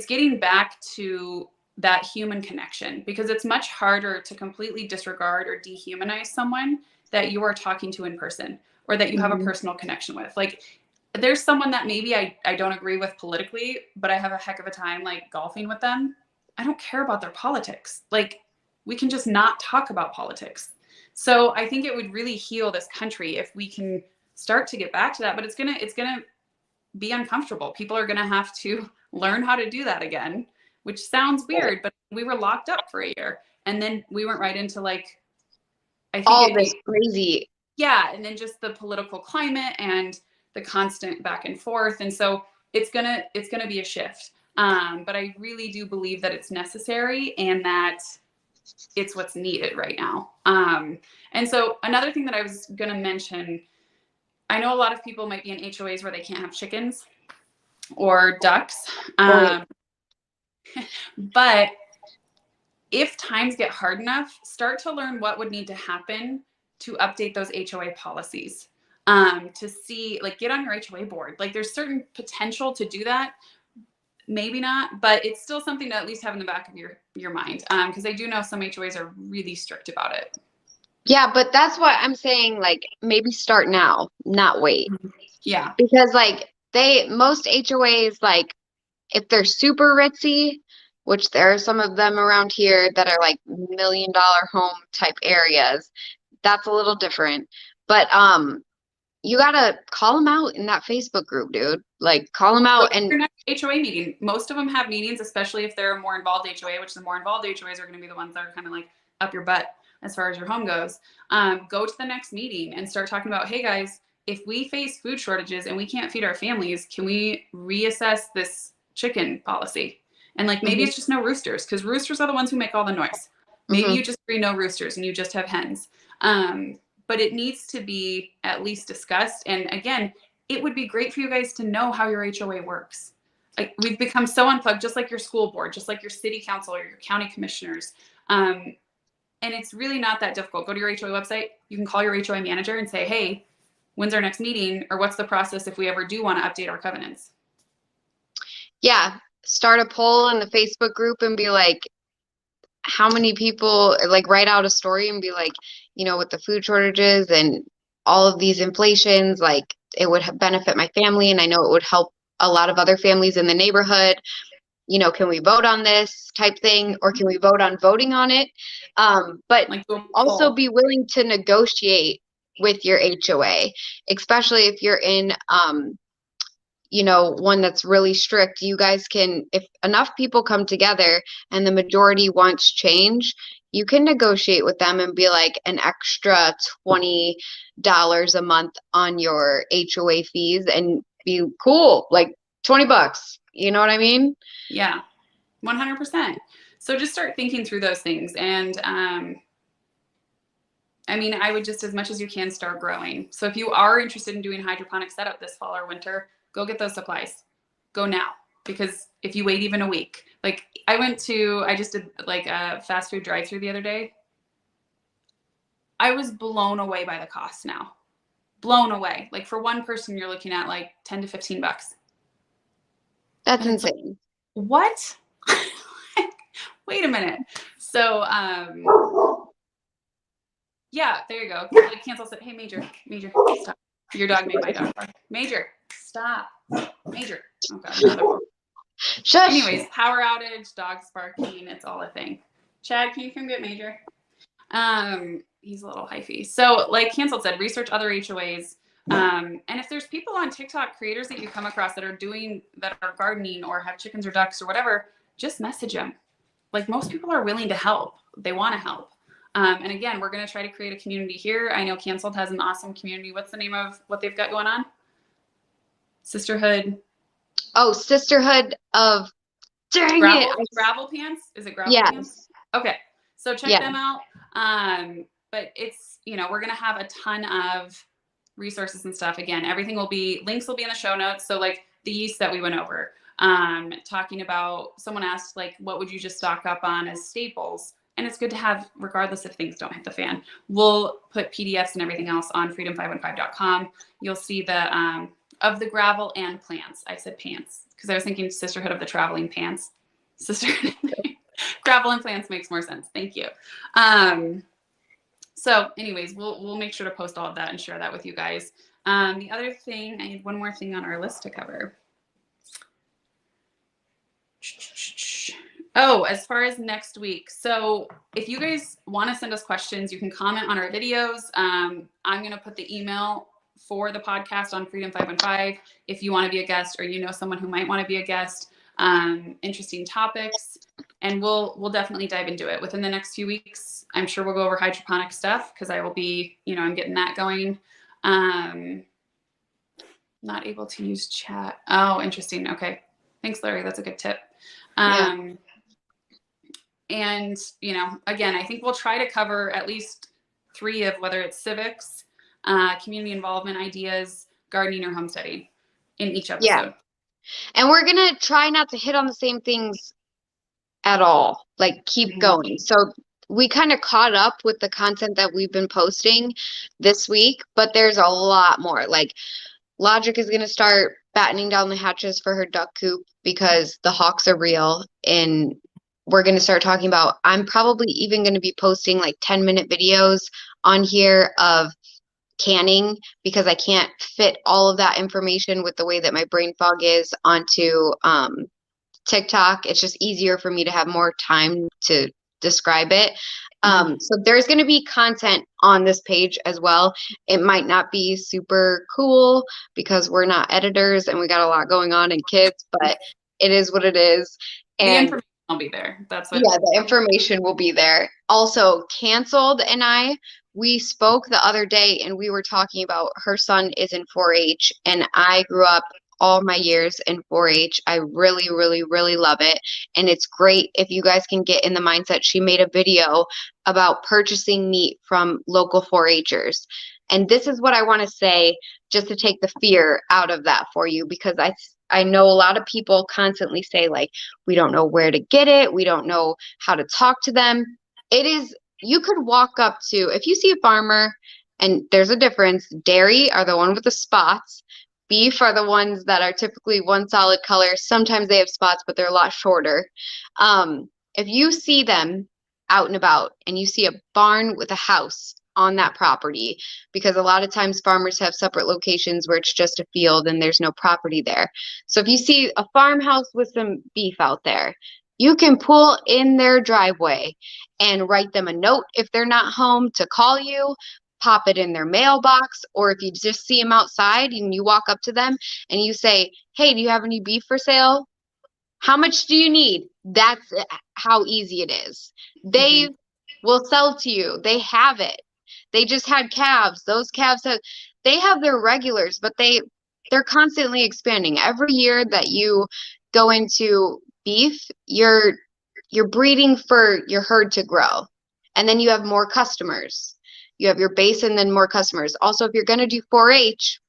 getting back to that human connection, because it's much harder to completely disregard or dehumanize someone that you are talking to in person, or that you have a personal connection with. Like there's someone that maybe I don't agree with politically, but I have a heck of a time like golfing with them. I don't care about their politics. Like we can just not talk about politics. So I think it would really heal this country if we can start to get back to that, but it's gonna be uncomfortable. People are gonna have to learn how to do that again, which sounds weird, but we were locked up for a year, and then we went right into like, I think all this crazy. Yeah, and then just the political climate and the constant back and forth, and so it's gonna be a shift. But I really do believe that it's necessary and that it's what's needed right now. And so another thing that I was going to mention, I know a lot of people might be in HOAs where they can't have chickens or ducks. But if times get hard enough, start to learn what would need to happen to update those HOA policies, to see, like, get on your HOA board. Like there's certain potential to do that. Maybe not, but it's still something to at least have in the back of your mind. Because I do know some HOAs are really strict about it. Yeah, but that's what I'm saying, like maybe start now, not wait. Yeah. Because like most HOAs, like if they're super ritzy, which there are some of them around here that are like $1 million home type areas, that's a little different. But you gotta call them out in that Facebook group, dude. Like call them out. So and your next HOA meeting. Most of them have meetings, especially if they're a more involved HOA, which the more involved HOAs are going to be the ones that are kind of like up your butt as far as your home goes. Go to the next meeting and start talking about, hey guys, if we face food shortages and we can't feed our families, can we reassess this chicken policy? And like maybe it's just no roosters, because roosters are the ones who make all the noise. Maybe you just agree no roosters and you just have hens. But it needs to be at least discussed. And again, it would be great for you guys to know how your HOA works. Like we've become so unplugged, just like your school board, just like your city council or your county commissioners. And And it's really not that difficult. Go to your HOA website. You can call your HOA manager and say, hey, when's our next meeting? Or what's the process if we ever do want to update our covenants? Yeah. Start a poll in the Facebook group and be like, how many people, like, write out a story and be like, with the food shortages and all of these inflations, like, it would benefit my family, and I know it would help a lot of other families in the neighborhood. Can we vote on this type thing, or can we vote on voting on it? But Like, also be willing to negotiate with your HOA, especially if you're in one that's really strict. You guys can, if enough people come together and the majority wants change, you can negotiate with them and be like, an extra $20 a month on your HOA fees, and be cool, like $20. You know what I mean? Yeah, 100%. So just start thinking through those things. And I mean, I would just, as much as you can, start growing. So if you are interested in doing hydroponic setup this fall or winter, go get those supplies. Go now, because if you wait even a week, like I just did like a fast food drive-through the other day. I was blown away by the cost now. Blown away. Like, for one person, you're looking at like $10 to $15. That's insane. Like, what? Wait a minute. So, yeah, there you go. Like, cancel said, hey, Major, stop. Your dog made my dog bark. Major, stop. Major. Oh God, another one. Shush. Anyways, power outage, dogs barking, it's all a thing. Chad, can you come get Major? He's a little hyphy. So, like Cancel said, research other HOAs. And if there's people on TikTok, creators that you come across that are gardening or have chickens or ducks or whatever, just message them. Like, most people are willing to help. They want to help. And again, we're going to try to create a community here. I know Canceled has an awesome community. What's the name of what they've got going on? Sisterhood. Oh, Sisterhood of, Gravel Pants? Is it Gravel Pants? Okay. So check them out. But it's, we're going to have a ton of resources and stuff. Again, links will be in the show notes. So like the yeast that we went over, talking about, someone asked, like, what would you just stock up on as staples? And it's good to have, regardless if things don't hit the fan. We'll put PDFs and everything else on freedom515.com. You'll see the, of the gravel and plants. I said pants because I was thinking Sisterhood of the Traveling Pants. Gravel and plants makes more sense. Thank you. So anyways, we'll make sure to post all of that and share that with you guys. The other thing, I had one more thing on our list to cover. Oh, as far as next week. So if you guys want to send us questions, you can comment on our videos. I'm going to put the email for the podcast on Freedom 515 if you want to be a guest, or someone who might want to be a guest. Interesting topics, and we'll definitely dive into it within the next few weeks. I'm sure we'll go over hydroponic stuff because I will be, I'm getting that going. Not able to use chat. Oh, interesting. Okay. Thanks, Larry. That's a good tip. And, again, I think we'll try to cover at least 3 of, whether it's civics, community involvement ideas, gardening, or homesteading in each episode. Yeah. And we're going to try not to hit on the same things at all. Like, keep going. So we kind of caught up with the content that we've been posting this week, but there's a lot more. Like, Logic is going to start battening down the hatches for her duck coop because the hawks are real. And we're going to start talking about, I'm probably even going to be posting like 10-minute videos on here of canning, because I can't fit all of that information with the way that my brain fog is onto TikTok. It's just easier for me to have more time to describe it. So there's going to be content on this page as well. It might not be super cool because we're not editors and we got a lot going on and kids, but it is what it is. And the information will be there. That's what. Yeah, the information will be there. Also, Canceled and we spoke the other day, and we were talking about her son is in 4-H, and I grew up all my years in 4-H. I really, really, really love it. And it's great if you guys can get in the mindset. She made a video about purchasing meat from local 4-Hers. And this is what I want to say, just to take the fear out of that for you, because I know a lot of people constantly say, like, we don't know where to get it. We don't know how to talk to them. It is you could walk up to, if you see a farmer, and there's a difference, dairy are the one with the spots, beef are the ones that are typically one solid color. Sometimes they have spots, but they're a lot shorter. If you see them out and about and you see a barn with a house on that property, because a lot of times farmers have separate locations where it's just a field and there's no property there. So if you see a farmhouse with some beef out there, you can pull in their driveway and write them a note if they're not home to call you, pop it in their mailbox, or if you just see them outside and you walk up to them and you say, "Hey, do you have any beef for sale? How much do you need?" That's how easy it is. They will sell to you. They have it. They just had calves. Those calves they have their regulars, but they're constantly expanding. Every year that you go into beef, you're breeding for your herd to grow. And then you have more customers. You have your base and then more customers. Also, if you're going to do 4-H,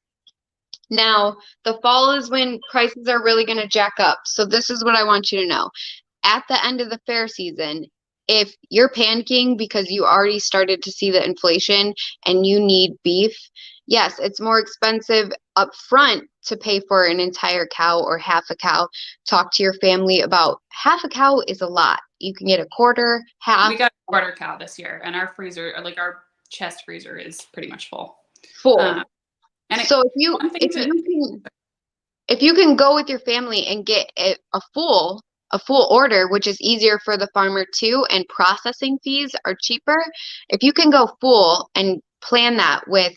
now the fall is when prices are really going to jack up. So this is what I want you to know. At the end of the fair season, if you're panicking because you already started to see the inflation and you need beef, yes, it's more expensive up front to pay for an entire cow or half a cow. Talk to your family about half a cow is a lot. You can get a quarter, half. We got a quarter cow this year, and our freezer, like our chest freezer, is pretty much full. Full. And so if you can go with your family and get a full order, which is easier for the farmer too, and processing fees are cheaper. If you can go full and plan that with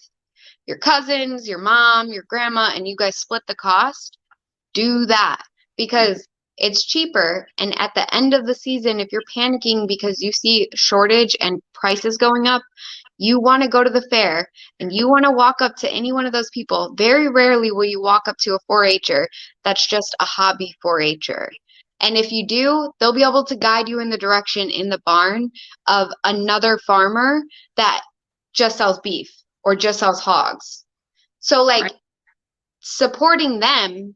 your cousins, your mom, your grandma, and you guys split the cost, do that because it's cheaper. And at the end of the season, if you're panicking because you see shortage and prices going up, you want to go to the fair and you want to walk up to any one of those people. Very rarely will you walk up to a 4-H'er that's just a hobby 4-H'er. And if you do, they'll be able to guide you in the direction in the barn of another farmer that just sells beef or just sells hogs. So like supporting them,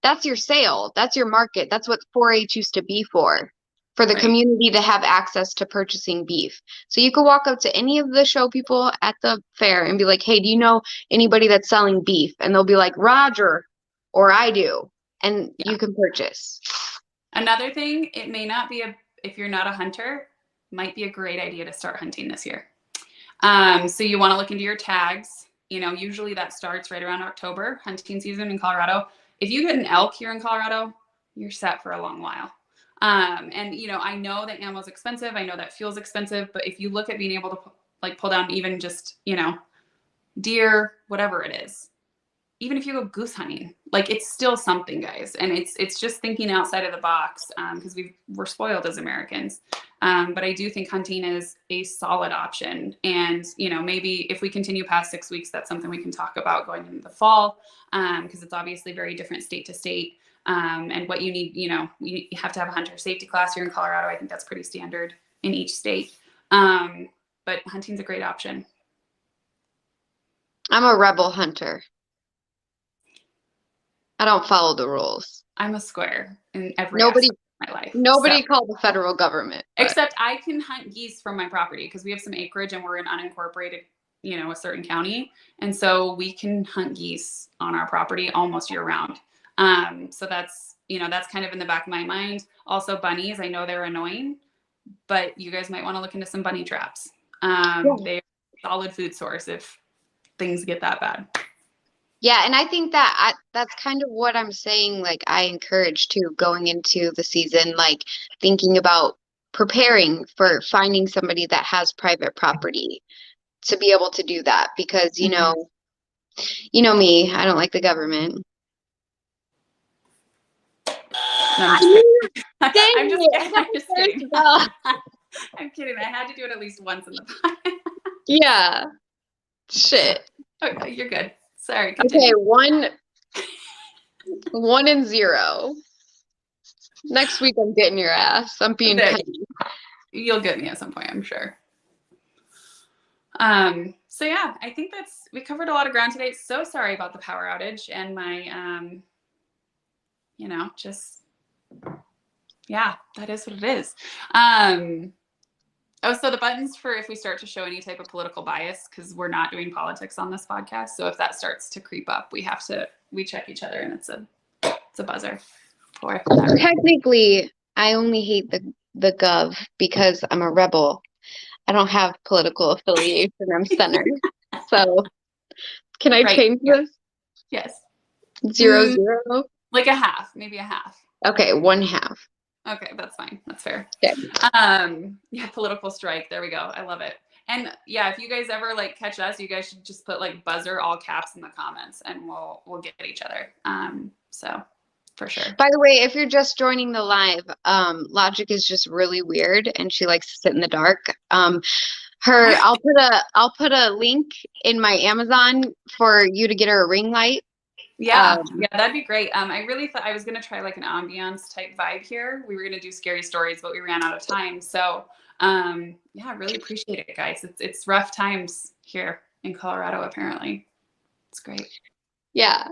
that's your sale, that's your market. That's what 4-H used to be for the community to have access to purchasing beef. So you could walk up to any of the show people at the fair and be like, "Hey, do you know anybody that's selling beef?" And they'll be like, "Roger," or "I do." And you can purchase. Another thing, it may not be if you're not a hunter, might be a great idea to start hunting this year. So you want to look into your tags. You know, usually that starts right around October, hunting season in Colorado. If you get an elk here in Colorado, you're set for a long while. And you know, I know that ammo's expensive. I know that fuel's expensive, but if you look at being able to like pull down even just, you know, deer, whatever it is, even if you go goose hunting, like it's still something, guys. And it's just thinking outside of the box because we're spoiled as Americans. But I do think hunting is a solid option. And, you know, maybe if we continue past 6 weeks, that's something we can talk about going into the fall because it's obviously very different state to state. And what you need, you know, you have to have a hunter safety class here in Colorado. I think that's pretty standard in each state. But hunting's a great option. I'm a rebel hunter. I don't follow the rules. I'm a square in every aspect of my life. Nobody called the federal government. Except I can hunt geese from my property because we have some acreage and we're in unincorporated, you know, a certain county. And so we can hunt geese on our property almost year round. So that's, you know, that's kind of in the back of my mind. Also bunnies, I know they're annoying, but you guys might want to look into some bunny traps. They're a solid food source if things get that bad. Yeah, and I think that that's kind of what I'm saying. Like, I encourage too, going into the season, like thinking about preparing for finding somebody that has private property to be able to do that. Because, you know me, I don't like the government. No, I'm just kidding. I'm kidding. I had to do it at least once in the podcast. Yeah. Shit. Okay, you're good. Sorry. Continue. Okay, 1-0. Next week I'm getting your ass. I'm being petty. You'll get me at some point, I'm sure. So yeah, I think we covered a lot of ground today. So sorry about the power outage and my you know, just yeah, that is what it is. Oh, so the buttons for if we start to show any type of political bias, because we're not doing politics on this podcast. So if that starts to creep up, we check each other, and it's a buzzer for that reason. Technically, I only hate the gov because I'm a rebel. I don't have political affiliation. I'm center. So can I change this? Yes. 0-0? Like a half, maybe a half. Okay, 1/2. Okay, that's fine. That's fair. Okay. Yeah, political strike. There we go. I love it. And yeah, if you guys ever like catch us, you guys should just put like buzzer all caps in the comments, and we'll get each other. So for sure. By the way, if you're just joining the live, Logic is just really weird, and she likes to sit in the dark. I'll put a link in my Amazon for you to get her a ring light. Yeah, that'd be great. I really thought I was gonna try like an ambiance type vibe here. We were gonna do scary stories, but we ran out of time. So yeah, I really appreciate it, guys. It's rough times here in Colorado, apparently. It's great. Yeah.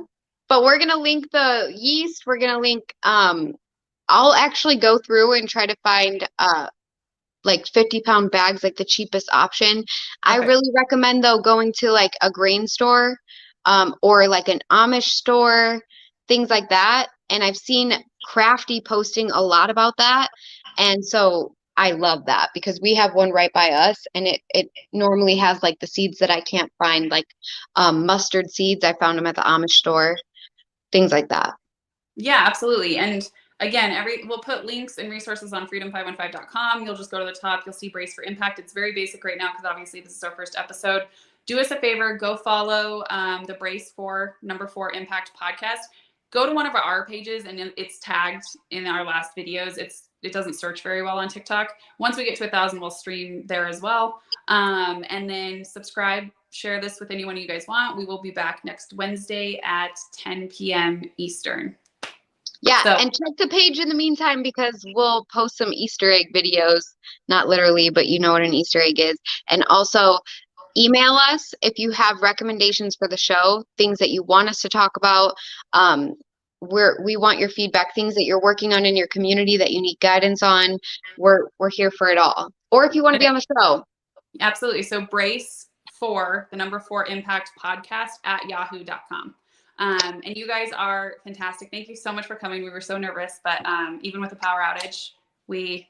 But we're gonna link the yeast. We're gonna link I'll actually go through and try to find like 50-pound bags, like the cheapest option. Okay. I really recommend though going to like a grain store or like an Amish store, things like that. And I've seen Crafty posting a lot about that. And so I love that because we have one right by us, and it normally has like the seeds that I can't find, like mustard seeds. I found them at the Amish store, things like that. Yeah, absolutely. And again, we'll put links and resources on freedom515.com. You'll just go to the top. You'll see Brace for Impact. It's very basic right now because obviously this is our first episode. Do us a favor. Go follow the Brace for #4 Impact podcast. Go to one of our pages, and it's tagged in our last videos. It doesn't search very well on TikTok. Once we get to 1,000, we'll stream there as well. And then subscribe, share this with anyone you guys want. We will be back next Wednesday at 10 p.m. Eastern. Yeah, so, and check the page in the meantime because we'll post some Easter egg videos. Not literally, but you know what an Easter egg is. And also email us if you have recommendations for the show, things that you want us to talk about. We want your feedback, things that you're working on in your community that you need guidance on. We're here for it all. Or if you want to be on the show. Absolutely. So Brace for the #4 Impact podcast at yahoo.com. And you guys are fantastic. Thank you so much for coming. We were so nervous, but even with the power outage, we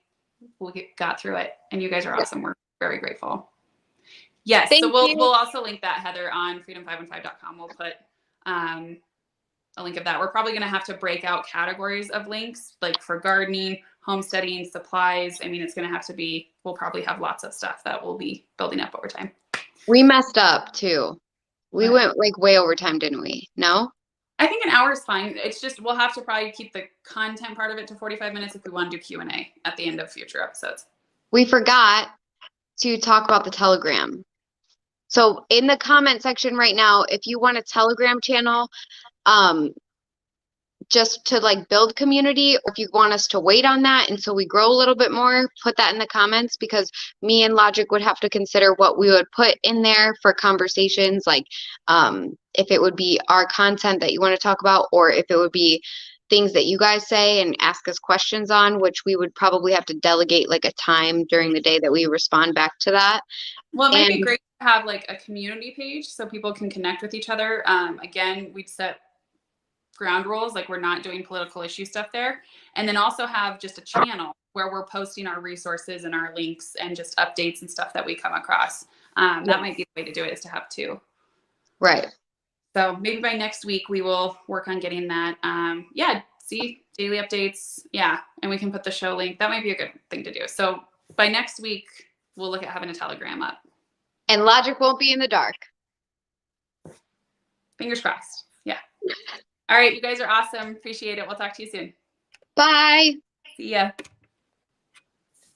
got through it. And you guys are awesome. We're very grateful. Yes. So we'll also link that, Heather, on freedom515.com. We'll put a link of that. We're probably going to have to break out categories of links, like for gardening, homesteading, supplies. I mean, it's going to have to be, we'll probably have lots of stuff that will be building up over time. We messed up too. We went like way over time, didn't we? No? I think an hour is fine. It's just, we'll have to probably keep the content part of it to 45 minutes if we want to do Q&A at the end of future episodes. We forgot to talk about the Telegram. So in the comment section right now, if you want a Telegram channel, just to like build community, or if you want us to wait on that until we grow a little bit more, put that in the comments, because me and Logic would have to consider what we would put in there for conversations, like if it would be our content that you want to talk about, or if it would be things that you guys say and ask us questions on, which we would probably have to delegate like a time during the day that we respond back to that. Well, it might be great to have like a community page so people can connect with each other. Again, we'd set ground rules, like we're not doing political issue stuff there. And then also have just a channel where we're posting our resources and our links and just updates and stuff that we come across. That might be the way to do it, is to have two. Right. So maybe by next week we will work on getting that. See daily updates. Yeah. And we can put the show link. That might be a good thing to do. So by next week, we'll look at having a Telegram up. And Logic won't be in the dark. Fingers crossed. Yeah. All right. You guys are awesome. Appreciate it. We'll talk to you soon. Bye. See ya.